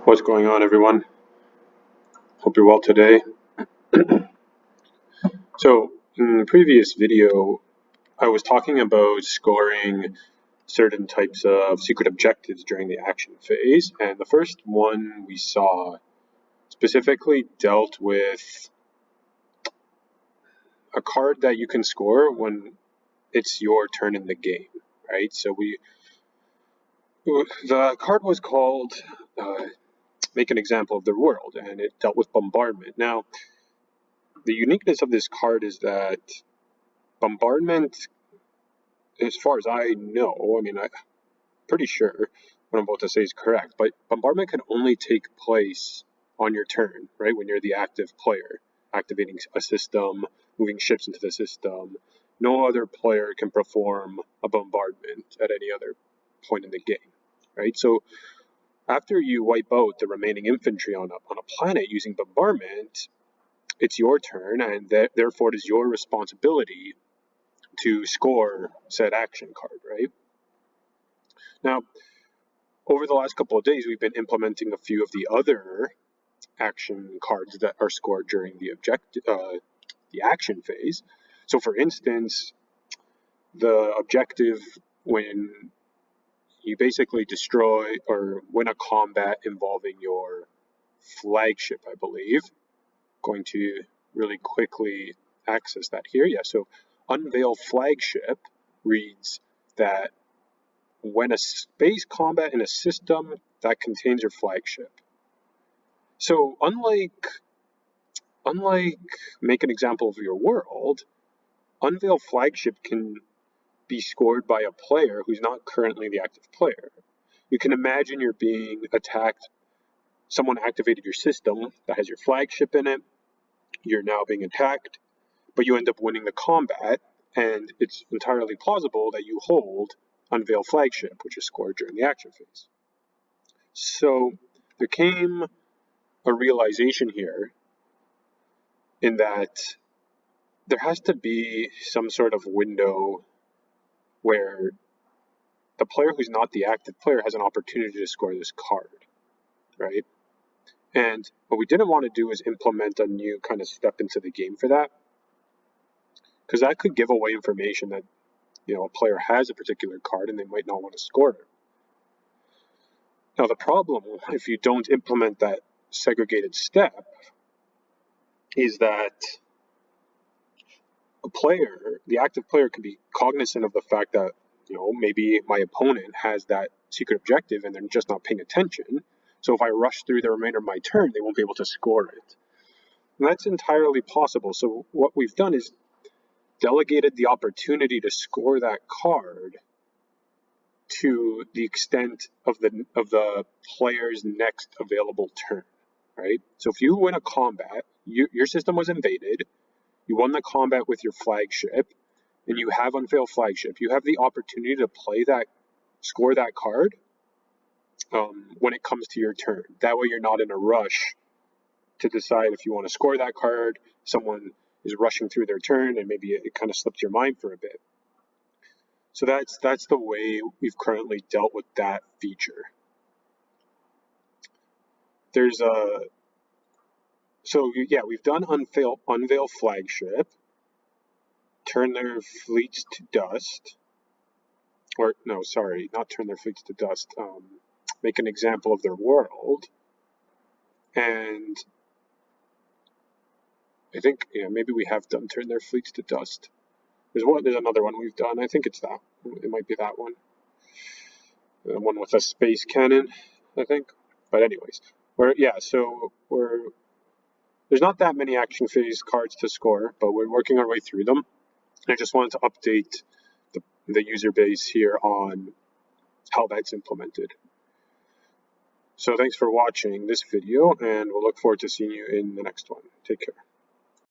What's going on, everyone? Hope you're well today. So, in the previous video, I was talking about scoring certain types of secret objectives during the action phase, and the first one we saw specifically dealt with a card that you can score when it's your turn in the game, right? So the card was called Make an Example of the World, and it dealt with bombardment. Now, the uniqueness of this card is that bombardment, as far as I know, I'm pretty sure what I'm about to say is correct, but bombardment can only take place on your turn, right? When you're the active player, activating a system, moving ships into the system. No other player can perform a bombardment at any other point in the game, right? So after you wipe out the remaining infantry on a planet using bombardment, it's your turn, and therefore it is your responsibility to score said action card, right? Now, over the last couple of days, we've been implementing a few of the other action cards that are scored during the action phase. So, for instance, the objective when you basically destroy or win a combat involving your flagship, I believe. Going to really quickly access that here. Yeah, so unveil flagship reads that when a space combat in a system that contains your flagship. So unlike make an example of your world, unveil flagship can be scored by a player who's not currently the active player. You can imagine you're being attacked. Someone activated your system that has your flagship in it. You're now being attacked, but you end up winning the combat, and it's entirely plausible that you hold unveil flagship, which is scored during the action phase. So there came a realization here in that there has to be some sort of window where the player who's not the active player has an opportunity to score this card, right? And what we didn't want to do is implement a new kind of step into the game for that, because that could give away information that a player has a particular card and they might not want to score it. Now, the problem, if you don't implement that segregated step, is that the active player, can be cognizant of the fact that, maybe my opponent has that secret objective and they're just not paying attention. So if I rush through the remainder of my turn, they won't be able to score it. And that's entirely possible. So what we've done is delegated the opportunity to score that card to the extent of the player's next available turn, right? So if you win a combat, your system was invaded, you won the combat with your flagship, and you have unveiled flagship, you have the opportunity to score that card when it comes to your turn. That way you're not in a rush to decide if you want to score that card. Someone is rushing through their turn and maybe it kind of slipped your mind for a bit. So that's the way we've currently dealt with that feature. We've done unveil flagship, turn their fleets to dust, or no, sorry, not turn their fleets to dust. Make an example of their world, and I think maybe we have done turn their fleets to dust. There's another one we've done. I think it's that. It might be that one. The one with a space cannon, I think. But anyways, there's not that many action phase cards to score, but we're working our way through them. I just wanted to update the user base here on how that's implemented. So thanks for watching this video, and we'll look forward to seeing you in the next one. Take care.